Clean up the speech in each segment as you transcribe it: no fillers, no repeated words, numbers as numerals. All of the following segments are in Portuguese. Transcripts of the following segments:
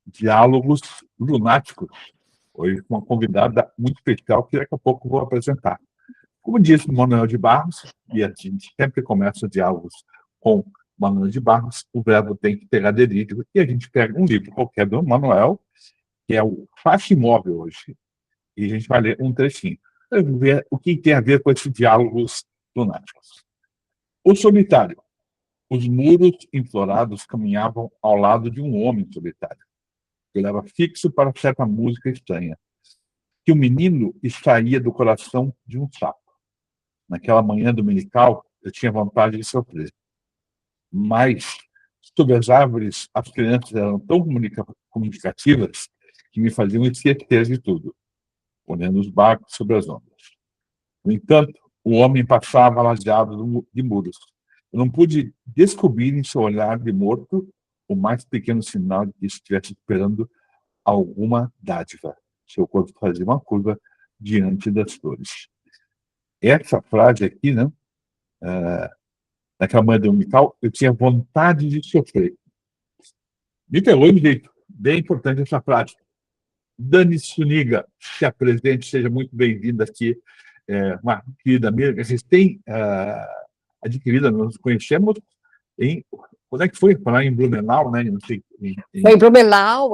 Diálogos Lunáticos. Hoje, uma convidada muito especial que daqui a pouco vou apresentar. Como disse Manuel de Barros, e a gente sempre começa diálogos com Manuel de Barros, o verbo tem que ter aderido, e a gente pega um livro qualquer do Manuel, que é o Faixa Imóvel hoje, e a gente vai ler um trechinho, para ver o que tem a ver com esses diálogos lunáticos. O solitário. Os muros enflorados caminhavam ao lado de um homem solitário, que olhava fixo para certa música estranha, que o menino extraía do coração de um sapo. Naquela manhã dominical, eu tinha vontade de sofrer. Mas, sob as árvores, as crianças eram tão comunicativas que me faziam esquecer de tudo, olhando os barcos sobre as ondas. No entanto, o homem passava ladeado de muros. Eu não pude descobrir em seu olhar de morto o mais pequeno sinal de que estivesse esperando alguma dádiva. Seu corpo fazia uma curva diante das flores. Essa frase aqui, né? Naquela manhã dominical, eu tinha vontade de sofrer. Me pegou de jeito. Bem importante essa frase. Dani Suniga, se apresente, seja muito bem-vinda aqui. Uma querida amiga, vocês têm adquirida, nós nos conhecemos em... Quando é que foi? Falar em Blumenau, né? Não sei, Foi em Blumenau,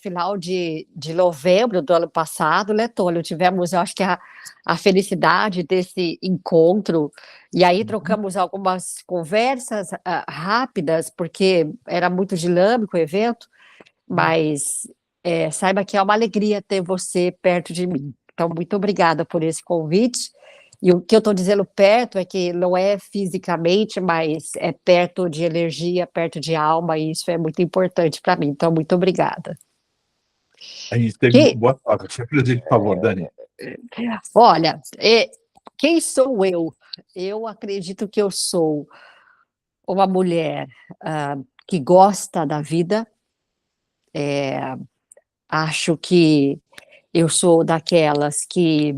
final de novembro do ano passado, né, Tônio? Tivemos, eu acho que a felicidade desse encontro, e aí trocamos algumas conversas rápidas, porque era muito dinâmico o evento, mas saiba que é uma alegria ter você perto de mim. Então, muito obrigada por esse convite. E o que eu estou dizendo perto é que não é fisicamente, mas é perto de energia, perto de alma, e isso é muito importante para mim. Então, muito obrigada. A gente teve boa troca. Se apresente, por favor, Dani. Olha, quem sou eu? Eu acredito que eu sou uma mulher que gosta da vida. Acho que eu sou daquelas que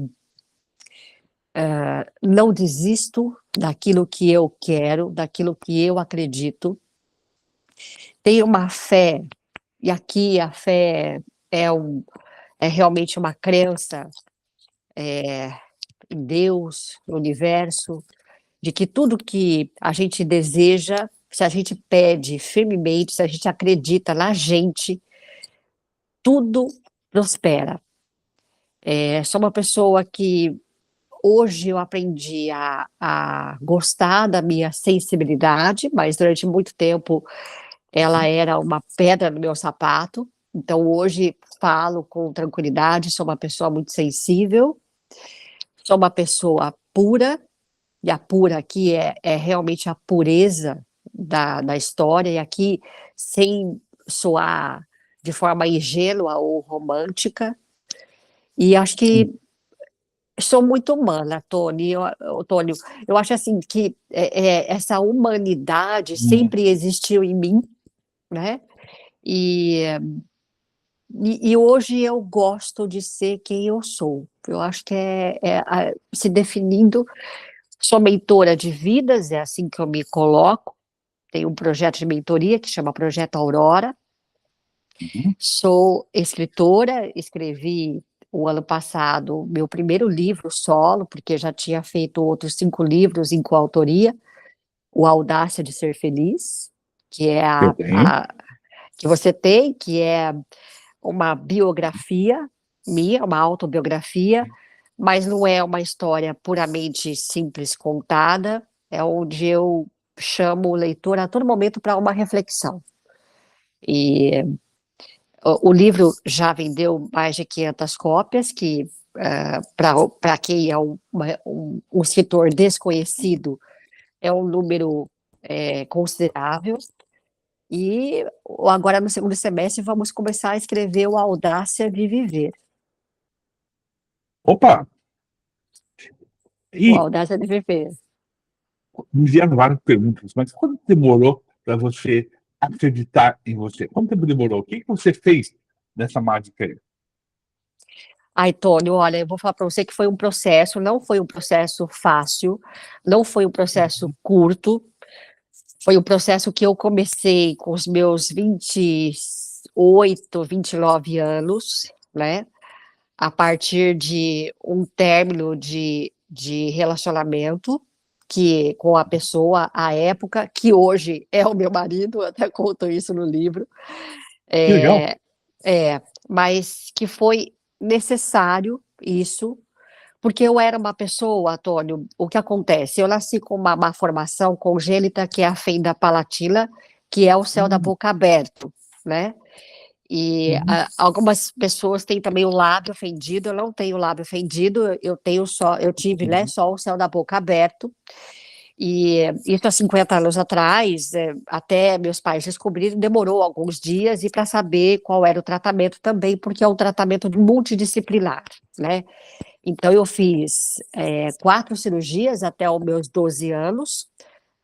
não desisto daquilo que eu quero, daquilo que eu acredito. Tenho uma fé, e aqui a fé é realmente uma crença em Deus, no universo, de que tudo que a gente deseja, se a gente pede firmemente, se a gente acredita na gente, tudo prospera. Sou uma pessoa que hoje eu aprendi a gostar da minha sensibilidade, mas durante muito tempo ela era uma pedra no meu sapato. Então hoje falo com tranquilidade, sou uma pessoa muito sensível, sou uma pessoa pura, e a pura aqui é realmente a pureza da história, e aqui sem soar de forma ingênua ou romântica, e acho que sou muito humana, Tônio. Eu acho assim que essa humanidade sempre existiu em mim, né? E hoje eu gosto de ser quem eu sou. Eu acho que se definindo, sou mentora de vidas, é assim que eu me coloco. Tenho um projeto de mentoria que chama Projeto Aurora. Sou escritora, escrevi o ano passado meu primeiro livro solo, porque já tinha feito outros 5 livros em coautoria, o Audácia de Ser Feliz, que é que você tem, que é uma biografia minha, uma autobiografia, mas não é uma história puramente simples contada, é onde eu chamo o leitor a todo momento para uma reflexão. E o livro já vendeu mais de 500 cópias, que para quem é um escritor desconhecido é um número considerável. E agora, no segundo semestre, vamos começar a escrever o Audácia de Viver. Opa! O Audácia de Viver. Me vieram várias perguntas, mas quanto demorou para você acreditar em você? Quanto tempo demorou? O que você fez nessa mágica aí? Ai, Tônio, olha, eu vou falar para você que foi um processo, não foi um processo fácil, não foi um processo curto, foi um processo que eu comecei com os meus 28, 29 anos, né? A partir de um término de relacionamento que com a pessoa à época, que hoje é o meu marido, eu até conto isso no livro, Que legal. é, mas que foi necessário isso, porque eu era uma pessoa, Antônio, o que acontece? Eu nasci com uma má formação congênita, que é a fenda palatina, que é o céu da Hum, boca aberto, né? E uhum, algumas pessoas têm também o lábio fendido, eu não tenho lábio fendido, eu tive, né, uhum, só o céu da boca aberto, e isso há 50 anos atrás, até meus pais descobriram, demorou alguns dias, e para saber qual era o tratamento também, porque é um tratamento multidisciplinar, né? Então, eu fiz 4 cirurgias até os meus 12 anos,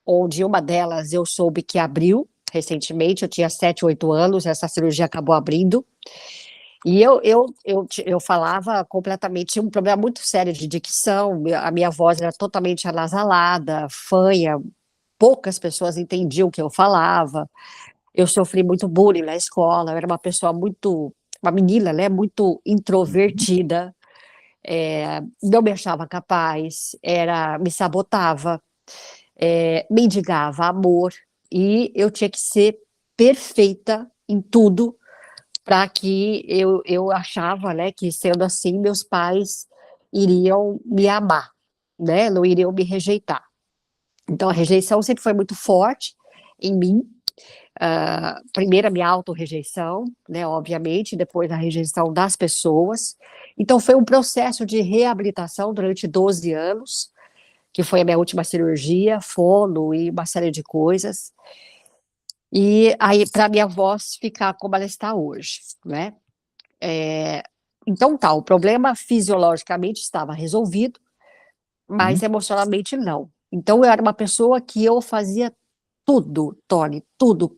onde uma delas eu soube que abriu recentemente, eu tinha 7, 8 anos, essa cirurgia acabou abrindo, e eu falava completamente, tinha um problema muito sério de dicção, a minha voz era totalmente anasalada, fanha, poucas pessoas entendiam o que eu falava, eu sofri muito bullying na escola, eu era uma pessoa muito, uma menina, né, muito uhum. introvertida, não me achava capaz, me sabotava, mendigava amor, e eu tinha que ser perfeita em tudo, para que eu achava, né, que sendo assim, meus pais iriam me amar, né, não iriam me rejeitar. Então, a rejeição sempre foi muito forte em mim. Primeiro, a minha autorrejeição, né, obviamente, depois a rejeição das pessoas. Então, foi um processo de reabilitação durante 12 anos, que foi a minha última cirurgia, fono e uma série de coisas. E aí, para minha voz ficar como ela está hoje, né? Então, tá, o problema fisiologicamente estava resolvido, mas Uhum. emocionalmente não. Então, eu era uma pessoa que eu fazia tudo, Tony, tudo,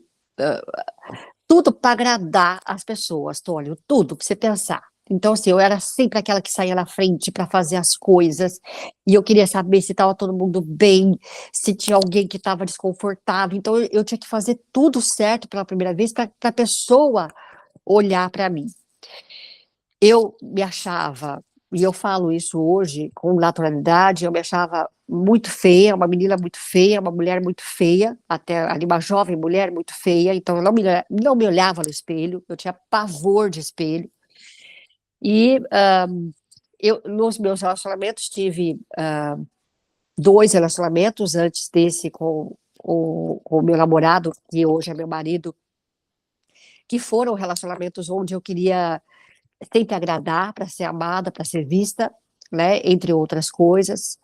tudo para agradar as pessoas, Tony, tudo que você pensar. Então, assim, eu era sempre aquela que saía na frente para fazer as coisas, e eu queria saber se estava todo mundo bem, se tinha alguém que estava desconfortável. Então, eu tinha que fazer tudo certo pela primeira vez para a pessoa olhar para mim. Eu me achava, e eu falo isso hoje com naturalidade, eu me achava muito feia, uma menina muito feia, uma mulher muito feia, até ali uma jovem mulher muito feia, então eu não me olhava no espelho, eu tinha pavor de espelho. E eu, nos meus relacionamentos, tive 2 relacionamentos antes desse com o meu namorado, que hoje é meu marido, que foram relacionamentos onde eu queria sempre agradar, para ser amada, para ser vista, né, entre outras coisas.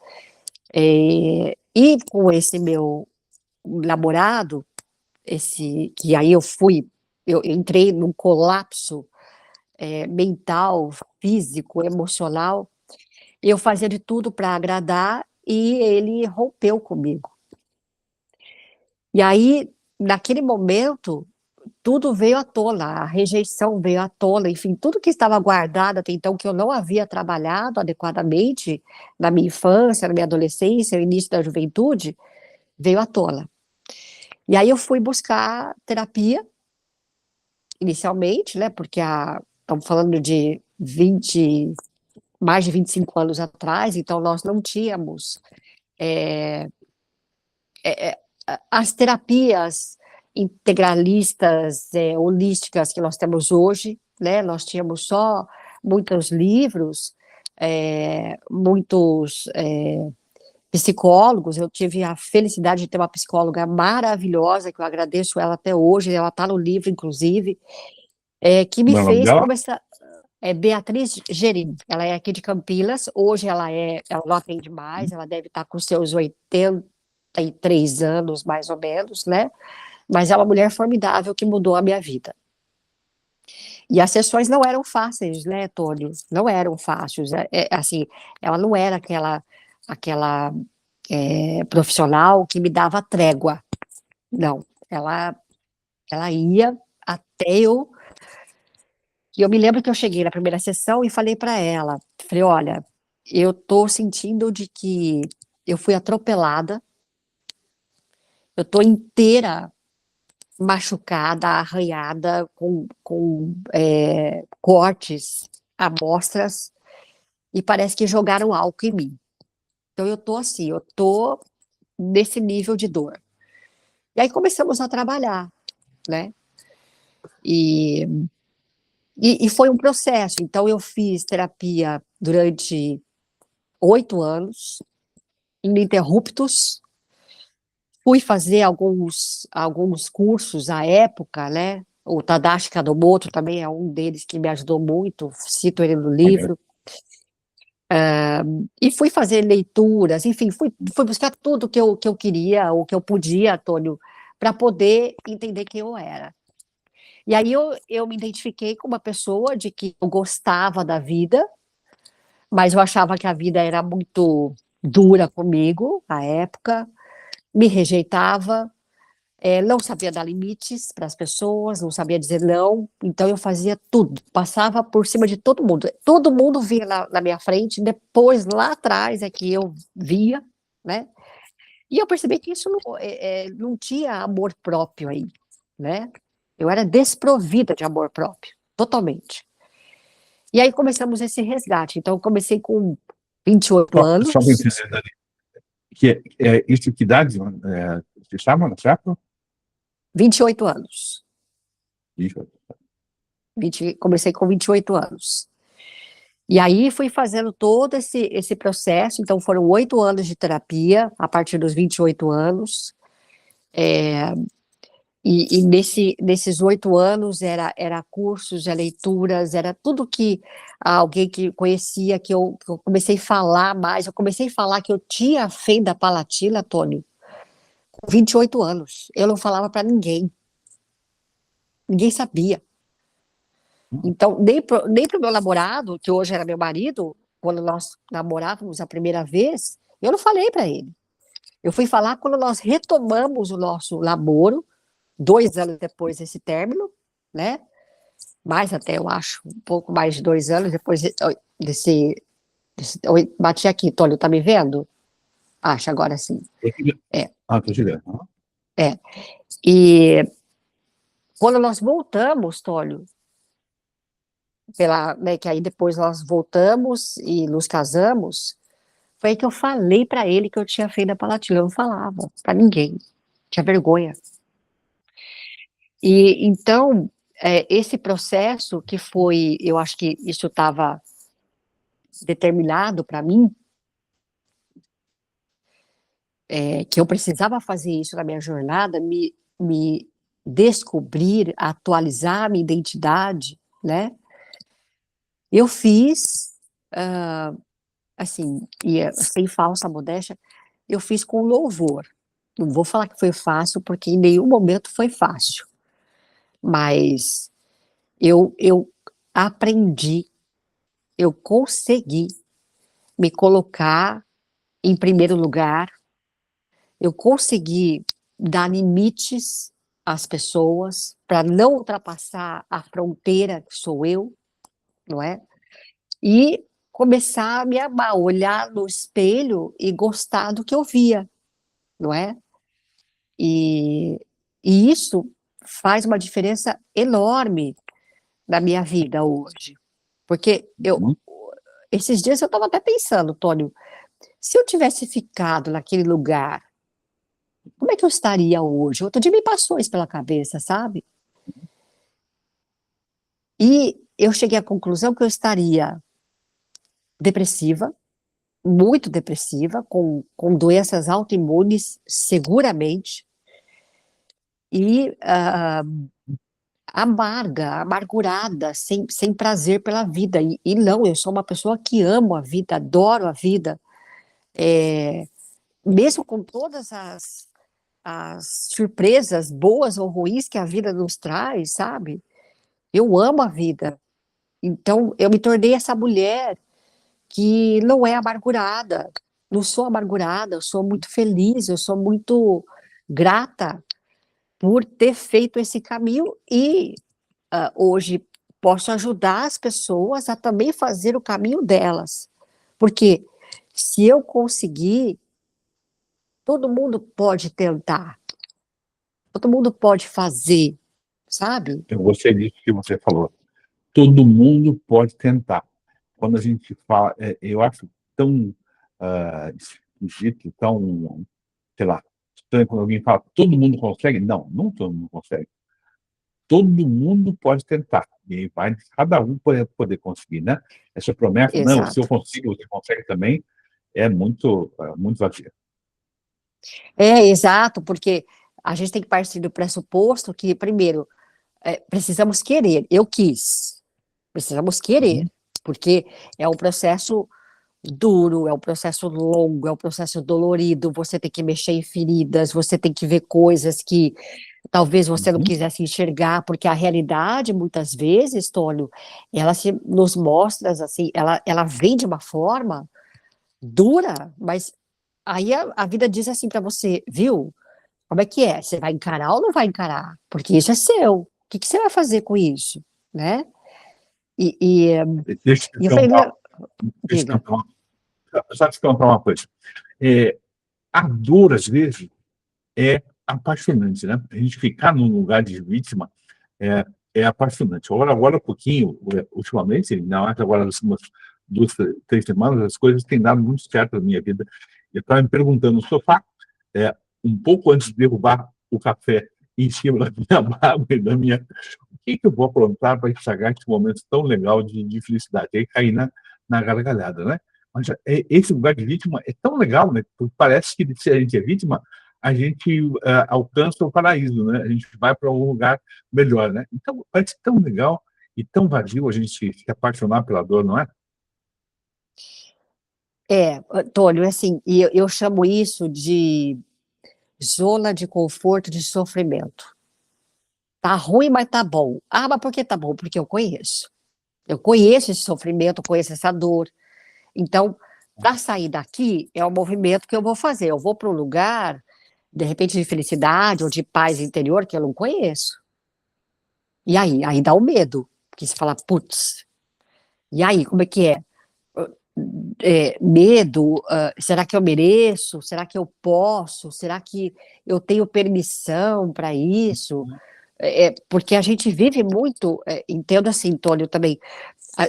E com esse meu namorado, que aí eu entrei num colapso mental, físico, emocional, eu fazia de tudo para agradar e ele rompeu comigo. E aí, naquele momento, tudo veio à tona, a rejeição veio à tona, enfim, tudo que estava guardado até então, que eu não havia trabalhado adequadamente na minha infância, na minha adolescência, no início da juventude, veio à tona. E aí eu fui buscar terapia, inicialmente, né, porque estamos falando de mais de 25 anos atrás, então nós não tínhamos as terapias integralistas, holísticas que nós temos hoje, né? Nós tínhamos só muitos livros, muitos psicólogos. Eu tive a felicidade de ter uma psicóloga maravilhosa, que eu agradeço ela até hoje, ela está no livro, inclusive, que me Como é o nome fez dela? começar. É Beatriz Gerim, ela é aqui de Campinas, hoje ela não atende mais, ela deve estar com seus 83 anos, mais ou menos, né? Mas é uma mulher formidável que mudou a minha vida. E as sessões não eram fáceis, né, Tônio? Não eram fáceis. Assim, ela não era aquela profissional que me dava trégua. Não, ela ia até eu. E eu me lembro que eu cheguei na primeira sessão e falei para ela, falei, olha, eu tô sentindo de que eu fui atropelada, eu tô inteira machucada, arranhada, com cortes, amostras, e parece que jogaram álcool em mim. Então eu tô assim, eu tô nesse nível de dor. E aí começamos a trabalhar, né? E, e foi um processo. Então eu fiz terapia durante 8 anos, ininterruptos. Fui fazer alguns cursos à época, né? O Tadashi Kadomoto também é um deles que me ajudou muito, cito ele no livro. E fui fazer leituras, enfim, fui buscar tudo que eu queria, ou que eu podia, Antônio, para poder entender quem eu era. E aí eu me identifiquei com uma pessoa de que eu gostava da vida, mas eu achava que a vida era muito dura comigo, à época, me rejeitava, não sabia dar limites para as pessoas, não sabia dizer não, então eu fazia tudo, passava por cima de todo mundo via na minha frente, depois lá atrás é que eu via, né? E eu percebi que isso não tinha amor próprio aí, né? Eu era desprovida de amor próprio, totalmente. E aí começamos esse resgate. Então, eu comecei com 28 anos. Só para entender, Dani, que isso que idade você estava na época? 28 anos. Isso. Comecei com 28 anos. E aí fui fazendo todo esse processo. Então, foram 8 anos de terapia, a partir dos 28 anos. E nesses 8 anos era cursos, era leituras, era tudo que alguém que conhecia, que eu comecei a falar mais. Eu comecei a falar que eu tinha fenda palatina, Tônio, com 28 anos. Eu não falava para ninguém. Ninguém sabia. Então, nem pro meu namorado, que hoje era meu marido, quando nós namorávamos a primeira vez, eu não falei para ele. Eu fui falar quando nós retomamos o nosso namoro, 2 anos depois desse término, né? Mais até, eu acho, um pouco mais de 2 anos depois desse. Oi, bati aqui, Tônio, tá me vendo? Acho, agora sim. É, Estou chegando. é. E quando nós voltamos, Tônio, né, que aí depois nós voltamos e nos casamos, foi aí que eu falei para ele que eu tinha feito a palatina. Eu não falava para ninguém, tinha vergonha. E então, esse processo que foi, eu acho que isso estava determinado para mim, que eu precisava fazer isso na minha jornada, me descobrir, atualizar a minha identidade, né? Eu fiz, assim, sem falsa modéstia, eu fiz com louvor. Não vou falar que foi fácil, porque em nenhum momento foi fácil, mas eu aprendi, eu consegui me colocar em primeiro lugar, eu consegui dar limites às pessoas para não ultrapassar a fronteira que sou eu, não é? E começar a me amar, olhar no espelho e gostar do que eu via, não é? E, e isso faz uma diferença enorme na minha vida hoje. Porque esses dias eu estava até pensando, Tônio, se eu tivesse ficado naquele lugar, como é que eu estaria hoje? Outro dia me passou isso pela cabeça, sabe? E eu cheguei à conclusão que eu estaria depressiva, muito depressiva, com doenças autoimunes, seguramente, e amargurada, sem prazer pela vida. E não, eu sou uma pessoa que amo a vida, adoro a vida, mesmo com todas as surpresas boas ou ruins que a vida nos traz, sabe? Eu amo a vida. Então, eu me tornei essa mulher que não é amargurada. Não sou amargurada, eu sou muito feliz, eu sou muito grata por ter feito esse caminho e hoje posso ajudar as pessoas a também fazer o caminho delas. Porque se eu conseguir, todo mundo pode tentar. todo mundo pode fazer, sabe? Eu gostei disso que você falou. Todo mundo pode tentar. Quando a gente fala, eu acho tão esquisito, tão, sei lá, estranho quando alguém fala todo mundo consegue. Não, não todo mundo consegue. Todo mundo pode tentar. E aí vai cada um poder conseguir, né? Essa promessa, não, se eu Exato. consigo, você consegue também, é muito vazia. Exato, porque a gente tem que partir do pressuposto que, primeiro, precisamos querer. Eu quis. Precisamos querer, Uhum, porque é um processo duro, é um processo longo, é um processo dolorido. Você tem que mexer em feridas, você tem que ver coisas que talvez você não uhum. quisesse enxergar, porque a realidade, muitas vezes, Tônio, ela se nos mostra assim, ela vem de uma forma dura, mas aí a vida diz assim para você, viu? Como é que é? Você vai encarar ou não vai encarar? Porque isso é seu. O que que você vai fazer com isso, né? E, e, Deixa eu te e eu falei, perguntar, deixa eu te diga. perguntar só te perguntar uma coisa. É, a dor, às vezes, é apaixonante, né? A gente ficar num lugar de vítima é, é apaixonante. Agora, um pouquinho, ultimamente, ainda mais agora nas últimas 2, 3 semanas, as coisas têm dado muito certo na minha vida. Eu estava me perguntando no sofá, é, um pouco antes de derrubar o café em cima da minha barba e da minha. O que, que eu vou aprontar para estragar esse momento tão legal de felicidade? Aí cair na gargalhada, né? Mas esse lugar de vítima é tão legal, né? Porque parece que se a gente é vítima, a gente alcança o paraíso, né? A gente vai para um lugar melhor, né? Então, parece tão legal e tão vazio a gente se apaixonar pela dor, não é? Antônio, assim, e eu chamo isso de zona de conforto de sofrimento. Tá ruim, mas tá bom. Ah, mas por que tá bom? Porque eu conheço. Eu conheço esse sofrimento, conheço essa dor. Então, para sair daqui, é o movimento que eu vou fazer. Eu vou para um lugar, de repente, de felicidade ou de paz interior que eu não conheço. E aí? Aí dá o medo. Porque você fala, putz, e aí, como é que é? Medo, será que eu mereço? Será que eu posso? Será que eu tenho permissão para isso? Porque a gente vive muito, entendo assim, Tônio, também,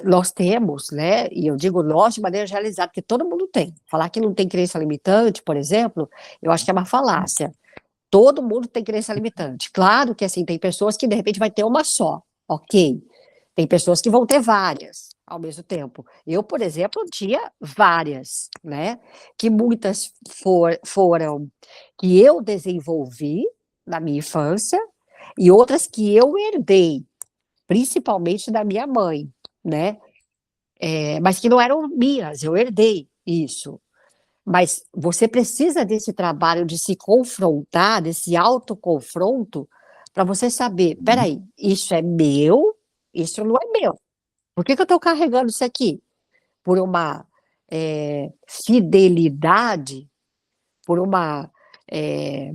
nós temos, né, e eu digo nós de maneira generalizada, porque todo mundo tem. Falar que não tem crença limitante, por exemplo, eu acho que é uma falácia. Todo mundo tem crença limitante. Claro que, assim, tem pessoas que, de repente, vai ter uma só, ok. Tem pessoas que vão ter várias ao mesmo tempo. Eu, por exemplo, tinha várias, né? Que muitas foram que eu desenvolvi na minha infância e outras que eu herdei, principalmente da minha mãe, né? Mas que não eram minhas, eu herdei isso. Mas você precisa desse trabalho de se confrontar, desse autoconfronto, para você saber, Uhum. peraí, isso é meu, isso não é meu. Por que que eu estou carregando isso aqui? Por uma fidelidade, por uma. é,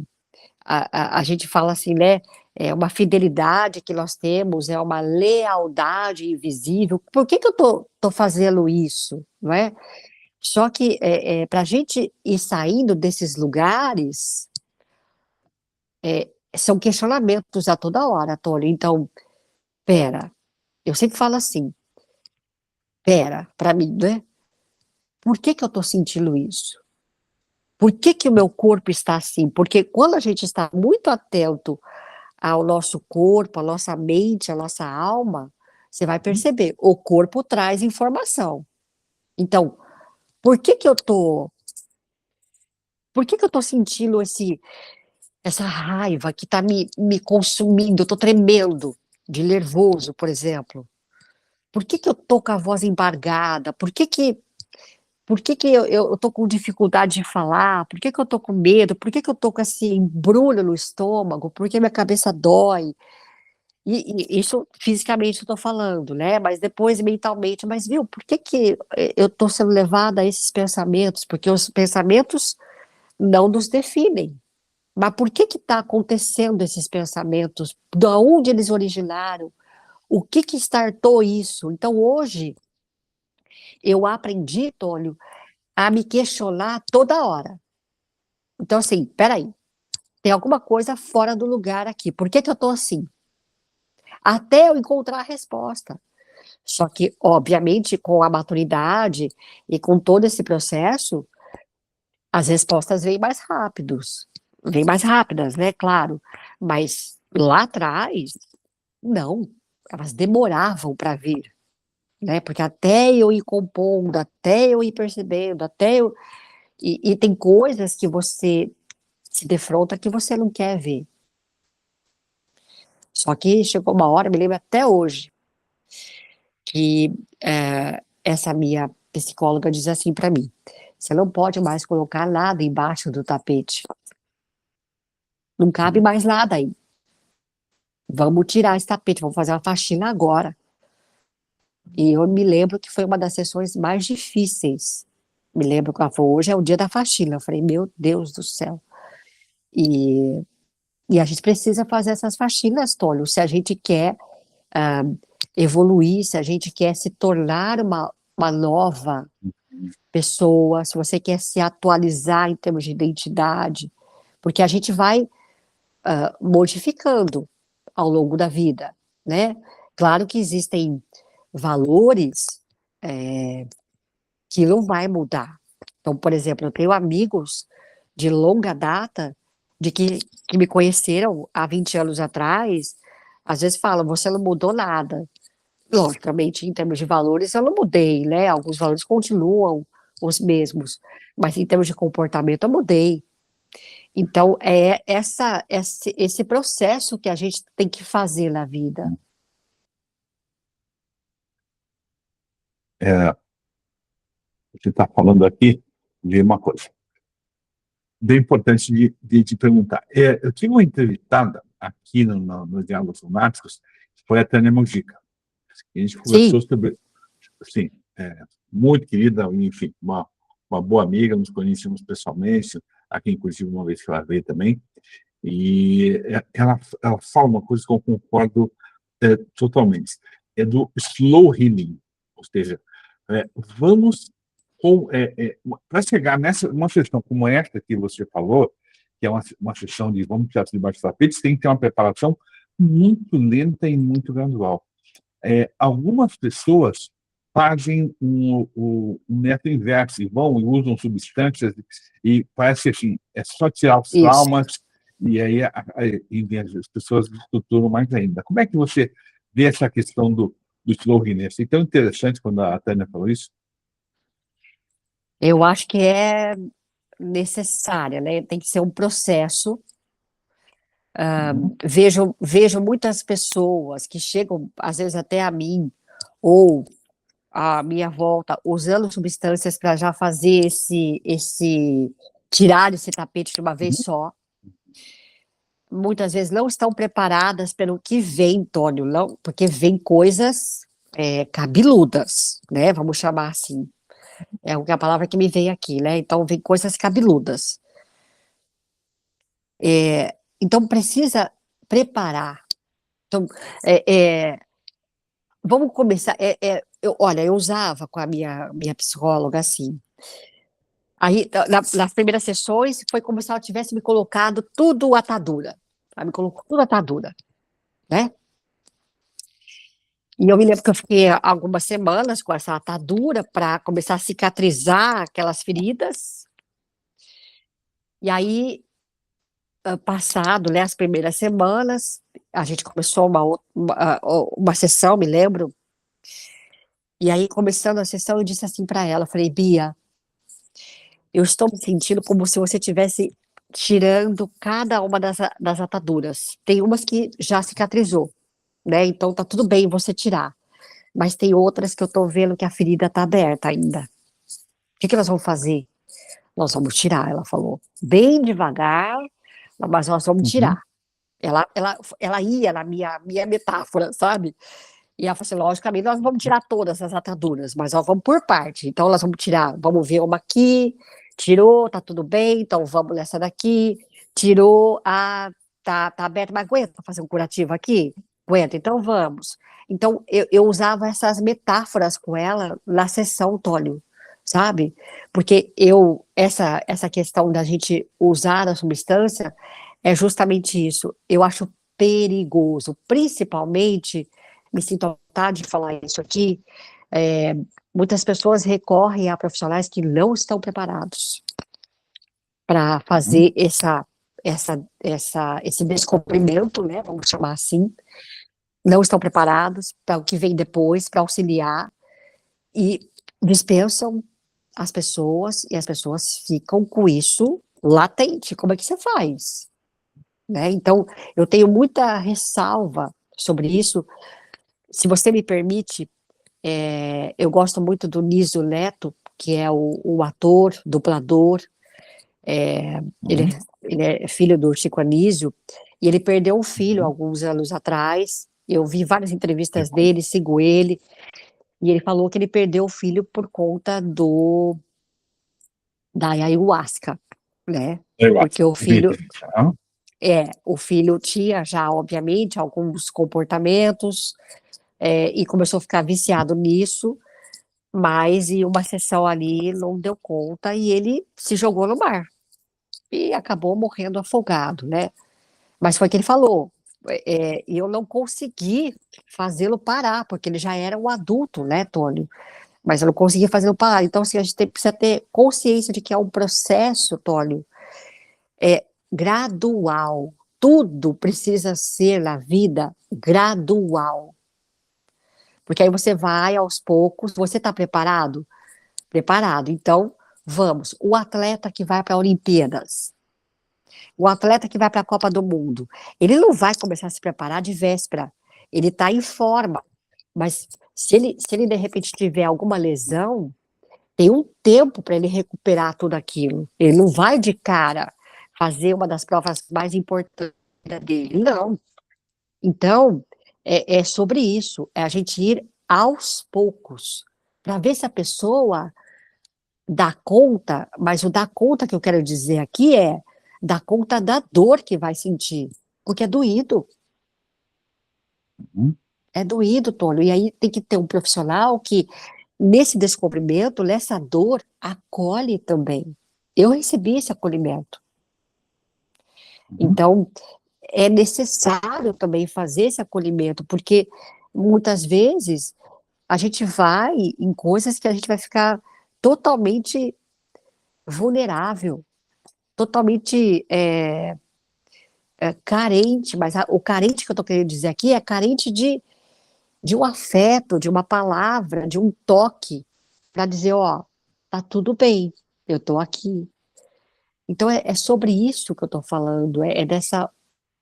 a gente fala assim, né? É uma fidelidade que nós temos, é uma lealdade invisível. Por que que eu tô fazendo isso, não é? Só que para a gente ir saindo desses lugares, são questionamentos a toda hora, Tony. Então, pera, eu sempre falo assim, pera, para mim, né? Por que que eu estou sentindo isso? Por que que o meu corpo está assim? Porque quando a gente está muito atento ao nosso corpo, à nossa mente, à nossa alma, você vai perceber, o corpo traz informação. Então, por que que eu tô, por que que eu tô sentindo essa raiva que está me consumindo, eu estou tremendo de nervoso, por exemplo? Por que que eu tô com a voz embargada? Por que que eu tô com dificuldade de falar? Por que que eu tô com medo? Por que que eu tô com esse embrulho no estômago? Por que minha cabeça dói? E isso fisicamente eu tô falando, né? Mas depois mentalmente, mas viu, por que que eu tô sendo levada a esses pensamentos? Porque os pensamentos não nos definem. Mas por que que está acontecendo esses pensamentos? Da onde eles originaram? O que que startou isso? Então, hoje, eu aprendi, Tônio, a me questionar toda hora. Então, assim, peraí, tem alguma coisa fora do lugar aqui. Por que que eu tô assim? Até eu encontrar a resposta. Só que, obviamente, com a maturidade e com todo esse processo, as respostas vêm mais rápidas, né? Claro. Mas lá atrás, não. Elas demoravam para vir, né? Porque até eu ir compondo, até eu ir percebendo, até eu. E tem coisas que você se defronta que você não quer ver. Só que chegou uma hora, me lembro até hoje, que essa minha psicóloga diz assim para mim: você não pode mais colocar nada embaixo do tapete. Não cabe mais nada aí. Vamos tirar esse tapete, vamos fazer uma faxina agora. E eu me lembro que foi uma das sessões mais difíceis. Me lembro que ela falou: hoje é o dia da faxina. Eu falei: meu Deus do céu. E, e a gente precisa fazer essas faxinas, Tônio, se a gente quer evoluir, se a gente quer se tornar uma nova pessoa, se você quer se atualizar em termos de identidade, porque a gente vai modificando ao longo da vida, né? Claro que existem valores que não vai mudar. Então, por exemplo, eu tenho amigos de longa data que me conheceram há 20 anos atrás, às vezes falam: você não mudou nada. Logicamente, em termos de valores, eu não mudei, né? Alguns valores continuam os mesmos, mas em termos de comportamento, eu mudei. Então, é esse processo que a gente tem que fazer na vida. Você está falando aqui de uma coisa bem importante de perguntar. Eu tive uma entrevistada aqui no Diálogos Lunáticos, que foi a Tânia Mojica. A gente conversou Sim, sobre, assim, muito querida, enfim, uma boa amiga, nos conhecemos pessoalmente, aqui inclusive uma vez que ela veio também, e ela fala uma coisa que eu concordo totalmente, é do slow healing, ou seja, vamos para chegar nessa uma sessão como esta que você falou, que é uma sessão de vamos tirar debaixo do tapete, tem que ter uma preparação muito lenta e muito gradual. Algumas pessoas fazem o método inverso, e vão e usam substâncias, e parece assim, é só tirar os isso. traumas, e aí as pessoas estruturam mais ainda. Como é que você vê essa questão do slow healing? Achei tão interessante quando a Tânia falou isso. Eu acho que é necessária, né? Tem que ser um processo. Uhum. Vejo muitas pessoas que chegam, às vezes, até a mim, ou à minha volta, usando substâncias para já fazer tirar esse tapete de uma vez Uhum. só. Muitas vezes não estão preparadas pelo que vem, Tônio, não, porque vem coisas cabeludas, né? Vamos chamar assim. É a palavra que me veio aqui, né? Então, vem coisas cabeludas. Então, precisa preparar. Então, é, é, vamos começar. Olha, eu usava com a minha psicóloga assim. Aí, nas primeiras sessões, foi como se ela tivesse me colocado tudo atadura. Ela me colocou tudo atadura, né? E eu me lembro que eu fiquei algumas semanas com essa atadura para começar a cicatrizar aquelas feridas. E aí, passado, né, as primeiras semanas, a gente começou uma sessão, me lembro. E aí, começando a sessão, eu disse assim para ela, eu falei: Bia, eu estou me sentindo como se você estivesse tirando cada uma das ataduras. Tem umas que já cicatrizou, né? Então tá tudo bem você tirar. Mas tem outras que eu tô vendo que a ferida tá aberta ainda. O que que nós vamos fazer? Nós vamos tirar, ela falou. Bem devagar, mas nós vamos Uhum. tirar. Ela ia na minha metáfora, sabe? E ela falou assim: logicamente, nós não vamos tirar todas as ataduras, mas nós vamos por parte. Então, nós vamos tirar, vamos ver uma aqui, tirou, tá tudo bem, então vamos nessa daqui, tirou, tá aberto, mas aguenta fazer um curativo aqui? Aguenta, então vamos. Então, eu usava essas metáforas com ela na sessão, Tônio, sabe? Porque essa questão da gente usar a substância é justamente isso. Eu acho perigoso, principalmente, me sinto à vontade de falar isso aqui, muitas pessoas recorrem a profissionais que não estão preparados para Uhum. fazer esse descobrimento, né, vamos chamar assim, não estão preparados para o que vem depois, para auxiliar, e dispensam as pessoas, e as pessoas ficam com isso latente. Como é que você faz? Né? Então, eu tenho muita ressalva sobre isso. Se você me permite, eu gosto muito do Nísio Neto, que é o ator, dublador, ele, Uhum. ele é filho do Chico Anísio, e ele perdeu um filho Uhum. alguns anos atrás. Eu vi várias entrevistas dele, sigo ele, e ele falou que ele perdeu o filho por conta da ayahuasca, né? Eu acho. Porque Ah, o filho tinha já, obviamente, alguns comportamentos, e começou a ficar viciado nisso, mas em uma sessão ali não deu conta e ele se jogou no mar e acabou morrendo afogado, né? Mas foi o que ele falou, eu não consegui fazê-lo parar, porque ele já era um adulto, né, Tônio? Mas eu não consegui fazê-lo parar. Então, assim, a gente precisa ter consciência de que é um processo, Tônio, gradual. Tudo precisa ser na vida gradual. Porque aí você vai aos poucos, você está preparado? Preparado. Então, vamos. O atleta que vai para a Olimpíadas, o atleta que vai para a Copa do Mundo, ele não vai começar a se preparar de véspera. Ele está em forma. Mas se ele de repente tiver alguma lesão, tem um tempo para ele recuperar tudo aquilo. Ele não vai de cara fazer uma das provas mais importantes dele. Não. Então, é sobre isso, é a gente ir aos poucos, para ver se a pessoa dá conta, mas o dar conta que eu quero dizer aqui é dar conta da dor que vai sentir, porque uhum. é doído, Tônio, e aí tem que ter um profissional que, nesse descobrimento, nessa dor, acolhe também. Eu recebi esse acolhimento. Uhum. Então, é necessário também fazer esse acolhimento, porque muitas vezes a gente vai em coisas que a gente vai ficar totalmente vulnerável, totalmente carente, mas o carente que eu estou querendo dizer aqui é carente de um afeto, de uma palavra, de um toque, para dizer, ó, tá tudo bem, eu estou aqui. Então é sobre isso que eu estou falando, é dessa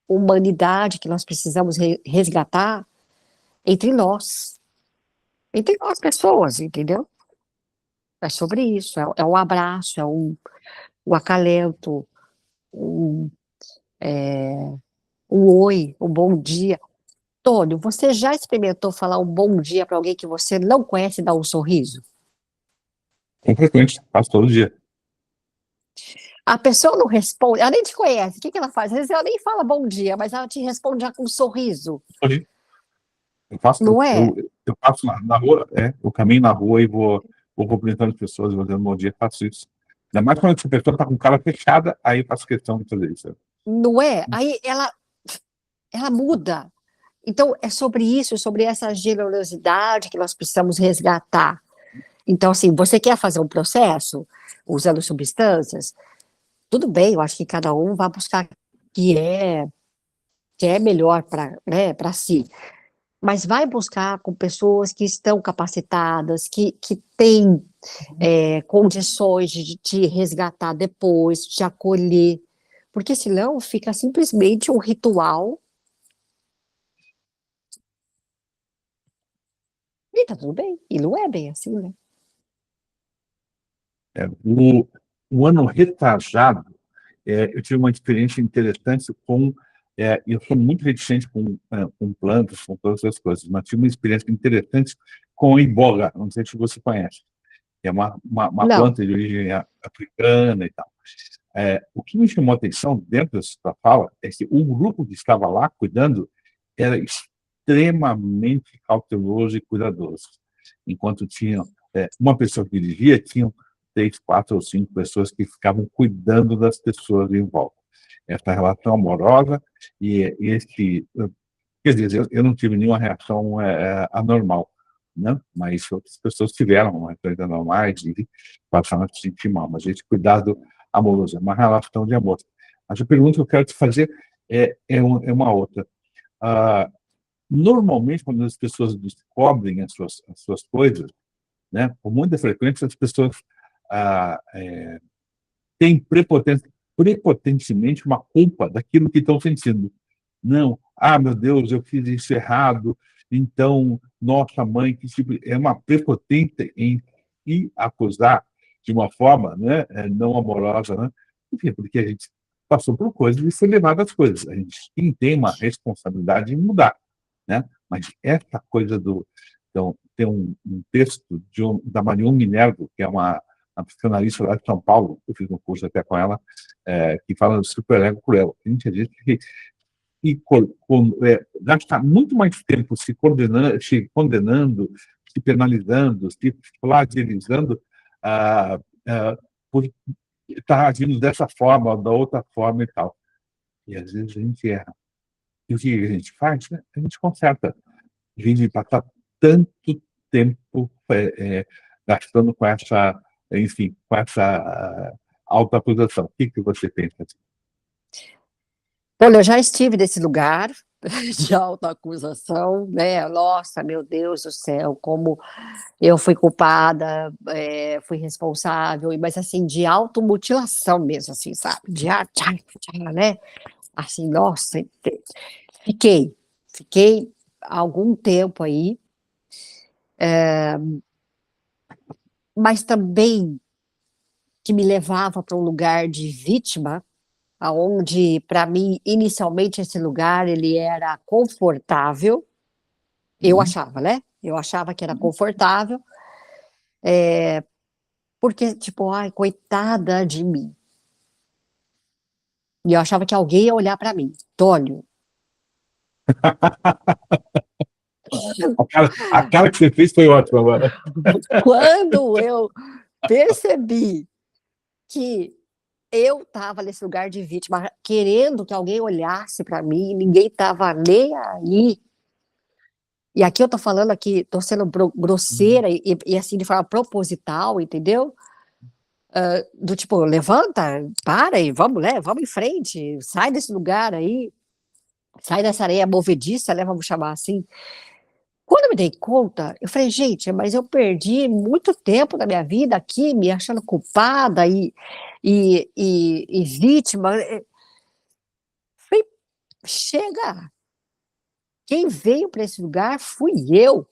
humanidade que nós precisamos resgatar entre nós pessoas, entendeu? É sobre isso, é um abraço, um acalento, um, um oi, um bom dia. Tônio, você já experimentou falar um bom dia para alguém que você não conhece e dar um sorriso? Com frequência, faço todo dia. A pessoa não responde, ela nem te conhece, o que ela faz? Às vezes ela nem fala bom dia, mas ela te responde já com um sorriso, Sorri. Eu faço, não é? eu passo na rua, eu caminho na rua e vou cumprimentando as pessoas, vou dizendo bom dia, faço isso. Ainda mais quando essa pessoa está com cara fechada, aí eu faço questão de fazer isso. Não é? Aí ela muda. Então, é sobre isso, sobre essa generosidade que nós precisamos resgatar. Então, assim, você quer fazer um processo usando substâncias? Tudo bem, eu acho que cada um vai buscar o que é melhor para, né, para si. Mas vai buscar com pessoas que estão capacitadas, que têm condições de te resgatar depois, de te acolher. Porque senão fica simplesmente um ritual e tá tudo bem. E não é bem assim, né? É, o ano retrasado, eu tive uma experiência interessante eu sou muito reticente com plantas, com todas essas coisas, mas tive uma experiência interessante com iboga, não sei se você conhece, é uma Não. planta de origem africana e tal. O que me chamou a atenção dentro dessa fala é que o grupo que estava lá cuidando era extremamente cauteloso e cuidadoso. Enquanto tinha uma pessoa que dirigia, tinham 3, 4 ou 5 pessoas que ficavam cuidando das pessoas em volta. essa relação amorosa e esse... Quer dizer, eu não tive nenhuma reação anormal, né? Mas outras pessoas tiveram reações anormais e passaram a se sentir mal. Mas esse cuidado amoroso é uma relação de amor. Mas a pergunta que eu quero te fazer é uma outra. Normalmente, quando as pessoas descobrem as suas coisas, né, com muita frequência, as pessoas têm prepotentemente uma culpa daquilo que estão sentindo. Não, meu Deus, eu fiz isso errado, então, nossa mãe, que tipo, é uma prepotência em se acusar de uma forma, né, não amorosa, né? Enfim, porque a gente passou por coisas e foi levado às coisas. A gente tem uma responsabilidade em mudar, né? Mas essa coisa do... Então, tem um texto da Marion Minervo, que é uma psicanalista lá de São Paulo, eu fiz um curso até com ela, que fala do superego cruel. A gente diz que gastar muito mais tempo se condenando, se penalizando, se flagilizando, por estar agindo dessa forma ou da outra forma e tal. E às vezes a gente erra. E o que a gente faz? Né? A gente conserta. A gente passar tanto tempo gastando com essa, enfim, com essa autoacusação. O que você pensa assim? Olha, eu já estive nesse lugar de autoacusação, né? Nossa, meu Deus do céu, como eu fui culpada, fui responsável, mas assim, de automutilação mesmo, assim, sabe? Né? Assim, nossa, fiquei algum tempo aí, mas também que me levava para um lugar de vítima, aonde, para mim, inicialmente esse lugar ele era confortável, eu achava, né? Eu achava que era confortável, porque, tipo, ai, coitada de mim. E eu achava que alguém ia olhar para mim. Tônio, A cara que você fez foi ótima agora. quando eu percebi que eu estava nesse lugar de vítima, querendo que alguém olhasse para mim, ninguém estava nem aí. E aqui eu tô falando aqui, tô sendo grosseira e assim, de forma proposital, entendeu? Do tipo, levanta, para e vamos, né? Vamos em frente, sai desse lugar aí, sai dessa areia movediça, né? Vamos chamar assim. Quando eu me dei conta, eu falei, gente, mas eu perdi muito tempo da minha vida aqui, me achando culpada e vítima. Falei, chega, quem veio para esse lugar fui eu.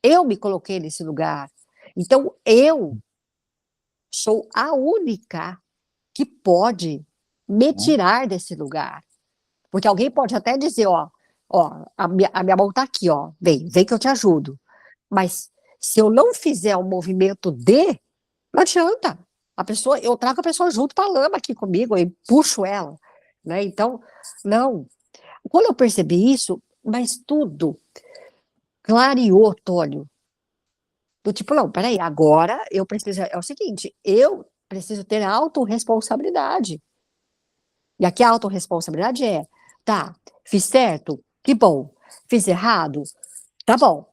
Eu me coloquei nesse lugar. Então, eu sou a única que pode me tirar desse lugar. Porque alguém pode até dizer, ó, a minha mão está aqui, ó, vem que eu te ajudo. Mas se eu não fizer o movimento não adianta. Eu trago a pessoa junto para a lama aqui comigo, e puxo ela, né? Então, não. Quando eu percebi isso, mas tudo clareou, Tônio. Do tipo, não, peraí, agora eu preciso. É o seguinte, eu preciso ter autorresponsabilidade. E aqui a autorresponsabilidade tá, fiz certo? Que bom. Fiz errado? Tá bom.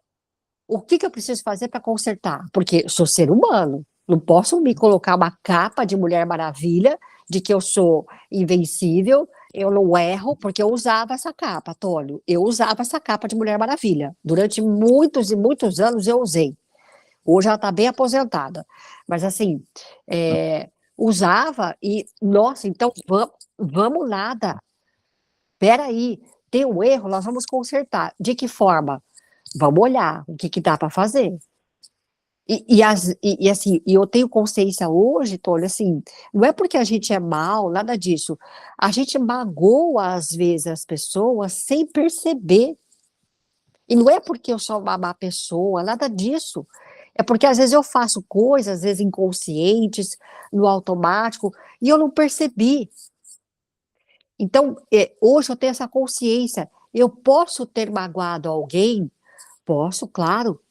O que eu preciso fazer para consertar? Porque sou ser humano, não posso me colocar uma capa de Mulher Maravilha, de que eu sou invencível, eu não erro, porque eu usava essa capa, Tônio. Eu usava essa capa de Mulher Maravilha. Durante muitos e muitos anos eu usei. Hoje ela está bem aposentada. Mas assim, usava e, nossa, então vamos nada. Peraí, tem um erro, nós vamos consertar. De que forma? Vamos olhar o que dá para fazer. Assim, eu tenho consciência hoje, Tônia, assim, não é porque a gente é mal, nada disso. A gente magoa, às vezes, as pessoas sem perceber. E não é porque eu sou uma má pessoa, nada disso. É porque, às vezes, eu faço coisas, às vezes, inconscientes, no automático, e eu não percebi. Então, hoje eu tenho essa consciência. Eu posso ter magoado alguém? Posso, claro.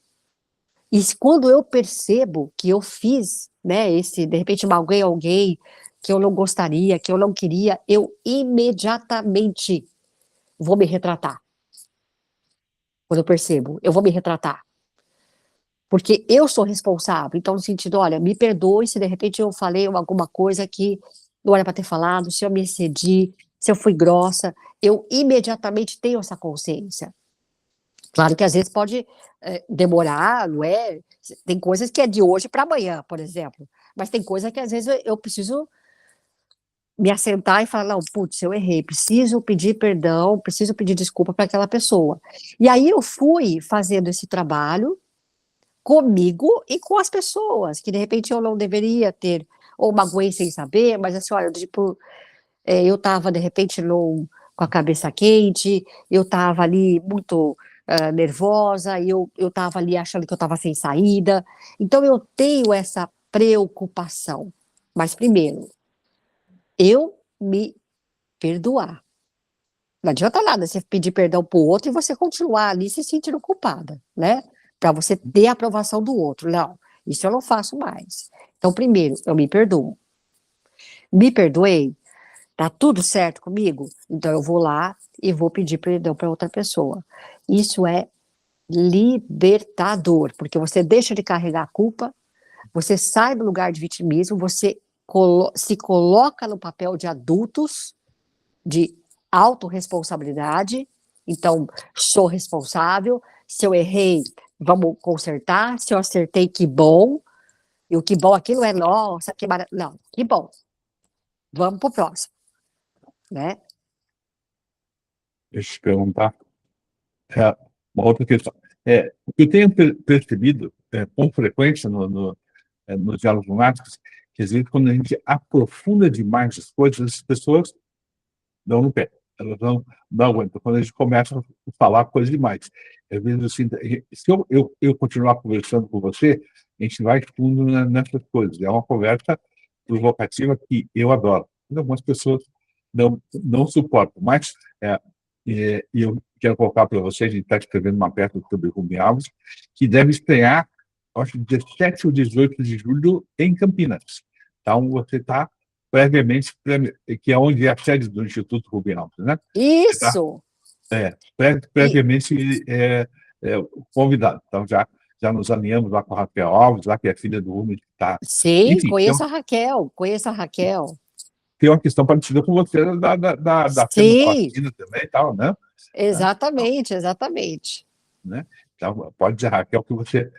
E quando eu percebo que eu fiz, né, de repente magoei alguém, que eu não gostaria, que eu não queria, eu imediatamente vou me retratar. Quando eu percebo, eu vou me retratar. Porque eu sou responsável. Então, no sentido, olha, me perdoe se de repente eu falei alguma coisa que não era para ter falado, se eu me excedi, se eu fui grossa, eu imediatamente tenho essa consciência. Claro que às vezes pode demorar, não é? Tem coisas que é de hoje para amanhã, por exemplo. Mas tem coisa que às vezes eu preciso me assentar e falar, não, putz, eu errei, preciso pedir perdão, preciso pedir desculpa para aquela pessoa. E aí eu fui fazendo esse trabalho comigo e com as pessoas, que de repente eu não deveria ter, ou magoei sem saber, mas assim, olha, tipo, eu estava de repente com a cabeça quente, eu estava ali muito nervosa, eu estava ali achando que eu estava sem saída, então eu tenho essa preocupação, mas primeiro, eu me perdoar. Não adianta nada você pedir perdão para o outro e você continuar ali se sentindo culpada, né? Para você ter a aprovação do outro. Não, isso eu não faço mais. Então, primeiro, eu me perdoo. Me perdoei? Tá tudo certo comigo? Então, eu vou lá e vou pedir perdão para outra pessoa. Isso é libertador, porque você deixa de carregar a culpa, você sai do lugar de vitimismo, você se coloca no papel de adultos, de autorresponsabilidade. Então, sou responsável. Se eu errei, vamos consertar. Se eu acertei, que bom. E o que bom aqui não é, nossa, que maravilha. Não, que bom. Vamos para o próximo, né? Deixa eu te perguntar. Uma outra questão. O que eu tenho percebido com frequência nos diálogos lunáticos, que às vezes quando a gente aprofunda demais as coisas, as pessoas dão no pé. Elas não aguentam. Quando a gente começa a falar coisa demais. Às vezes, assim, se eu continuar conversando com você, a gente vai fundo nessas coisas. É uma conversa provocativa que eu adoro. Algumas pessoas não suportam. Mas e eu quero colocar para vocês, a gente está escrevendo uma peça sobre Rubem Alves, que deve estrear, acho, 17 ou 18 de julho, em Campinas. Então, você está previamente, que é onde é a sede do Instituto Rubem Alves, né? Isso! Previamente convidado. Então, já nos alinhamos lá com a Raquel Alves, lá que é filha do Rubem, que está... Sim, Enfim, conheço a Raquel, conheço a Raquel. tem uma questão parecida com você da Sim, fenoplastina também e tal, né? exatamente, exatamente. Né? Então, pode dizer, Raquel, que você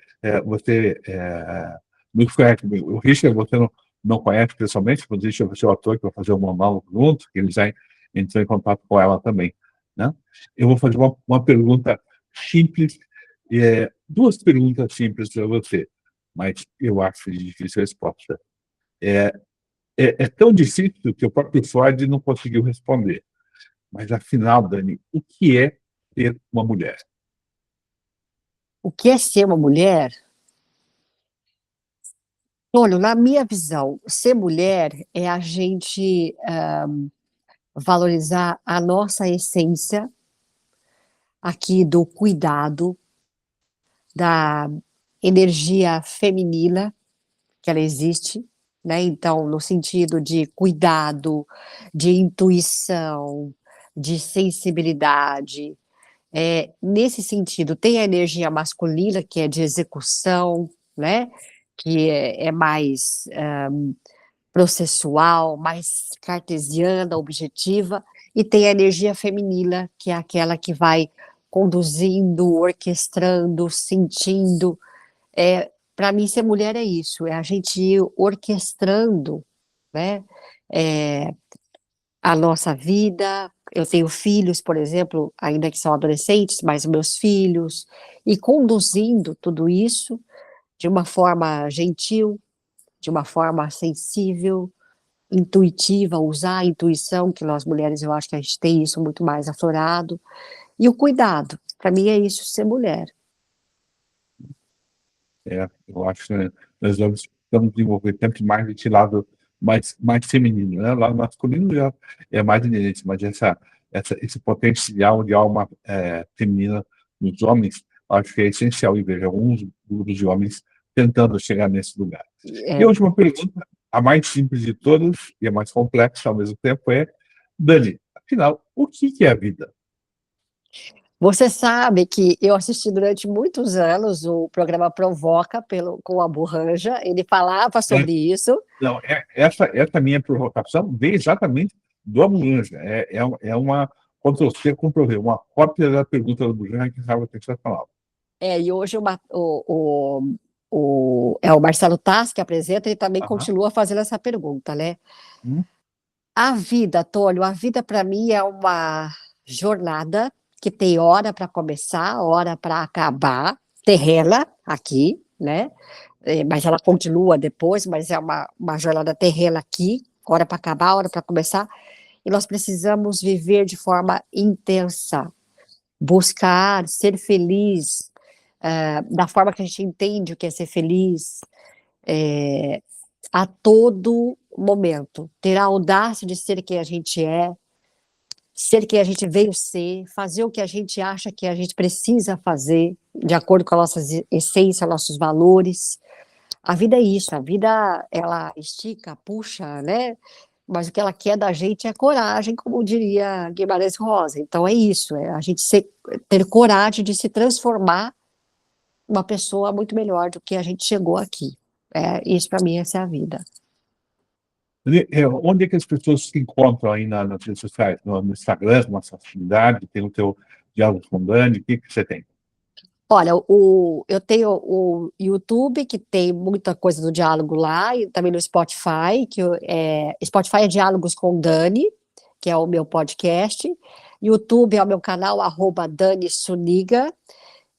nos conhece. O Richard, você não conhece pessoalmente, o Richard é o seu ator que vai fazer o monólogo junto, que ele já entrou em contato com ela também. Né? Eu vou fazer uma pergunta simples, duas perguntas simples para você, mas eu acho de difícil resposta. É tão difícil que o próprio Freud não conseguiu responder. Mas, afinal, Dani, o que é ser uma mulher? O que é ser uma mulher? Olha, na minha visão, ser mulher é a gente valorizar a nossa essência aqui do cuidado, da energia feminina, que ela existe, né? Então, no sentido de cuidado, de intuição, de sensibilidade. Nesse sentido, tem a energia masculina, que é de execução, né? Que é mais processual, mais cartesiana, objetiva, e tem a energia feminina, que é aquela que vai conduzindo, orquestrando, sentindo. Para mim, ser mulher é isso, é a gente ir orquestrando, né? É, a nossa vida. Eu tenho filhos, por exemplo, ainda que são adolescentes, mas meus filhos, e conduzindo tudo isso de uma forma gentil, de uma forma sensível, intuitiva, usar a intuição, que nós mulheres, eu acho que a gente tem isso muito mais aflorado, e o cuidado, para mim é isso, ser mulher. Eu acho que nós vamos desenvolver sempre mais esse lado mais feminino, né? O lado masculino já é mais inerente, mas esse potencial de alma feminina nos homens, acho que é essencial, e vejo alguns grupos de homens tentando chegar nesse lugar. E a É, última pergunta, a mais simples de todas e a mais complexa ao mesmo tempo é, Dani, afinal, o que é a vida? Você sabe que eu assisti durante muitos anos o programa Provoca com a Burranja, ele falava É, sobre isso. não, essa minha provocação veio exatamente do Abujamra. É uma Ctrl-C, Ctrl-V, uma cópia da pergunta do Abujamra que estava sensacional. E hoje é o Marcelo Taz que apresenta, ele também Aham. continua fazendo essa pergunta, né? Hum, A vida, Tônio, a vida para mim é uma jornada que tem hora para começar, hora para acabar, terrena aqui, né? Mas ela continua depois, mas é uma jornada terrena aqui, hora para acabar, hora para começar, e nós precisamos viver de forma intensa, buscar ser feliz, da forma que a gente entende o que é ser feliz, a todo momento, ter a audácia de ser quem a gente é, ser quem a gente veio ser, fazer o que a gente acha que a gente precisa fazer, de acordo com a nossa essência, nossos valores. A vida é isso, a vida, ela estica, puxa, né? Mas o que ela quer da gente é coragem, como diria Guimarães Rosa. Então é isso, é a gente ter coragem de se transformar uma pessoa muito melhor do que a gente chegou aqui. Isso para mim, essa é a vida. Onde é que as pessoas se encontram aí nas redes sociais? No Instagram, na sua atividade, tem o teu diálogo com Dani, o que você tem? Olha, eu tenho o YouTube, que tem muita coisa do diálogo lá, e também no Spotify, Spotify é Diálogos com Dani, que é o meu podcast. YouTube é o meu canal, @Dani Suniga.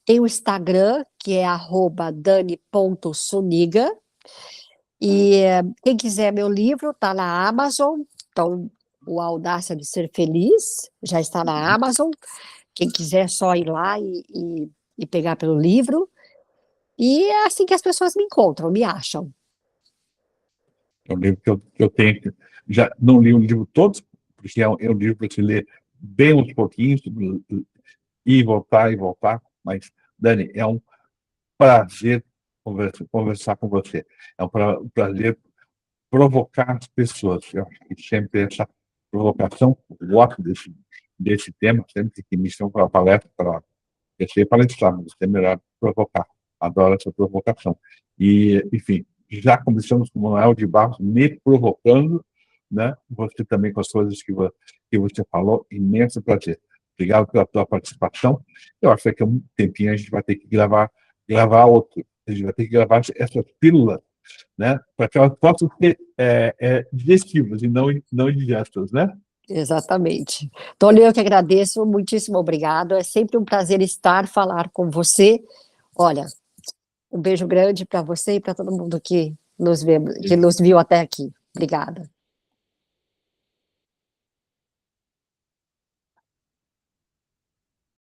Tem o Instagram, que é @dani.suniga. E quem quiser meu livro, está na Amazon. Então, o Audácia de Ser Feliz já está na Amazon. Quem quiser é só ir lá e pegar pelo livro. E é assim que as pessoas me encontram, me acham. É um livro que eu tenho, já não li o livro todo, porque é um livro para se ler bem aos pouquinhos, e voltar, mas, Dani, é um prazer conversar com você. É um prazer provocar as pessoas. Eu acho que sempre essa provocação, eu gosto desse tema, sempre que me chamam para a palestra, para ser palestrar, mas é melhor provocar. Adoro essa provocação. E, enfim, já começamos com o Manuel de Barros me provocando, né? Você também com as coisas que você falou, imenso prazer. Obrigado pela tua participação. Eu acho que daqui a um tempinho a gente vai ter que gravar outro. A gente vai ter que gravar essas pílulas, né? Para que elas possam ser digestivas e não indigestas, né? Exatamente. Tônio, eu que agradeço, muitíssimo obrigado. É sempre um prazer falar com você. Olha, um beijo grande para você e para todo mundo que nos viu até aqui. Obrigada.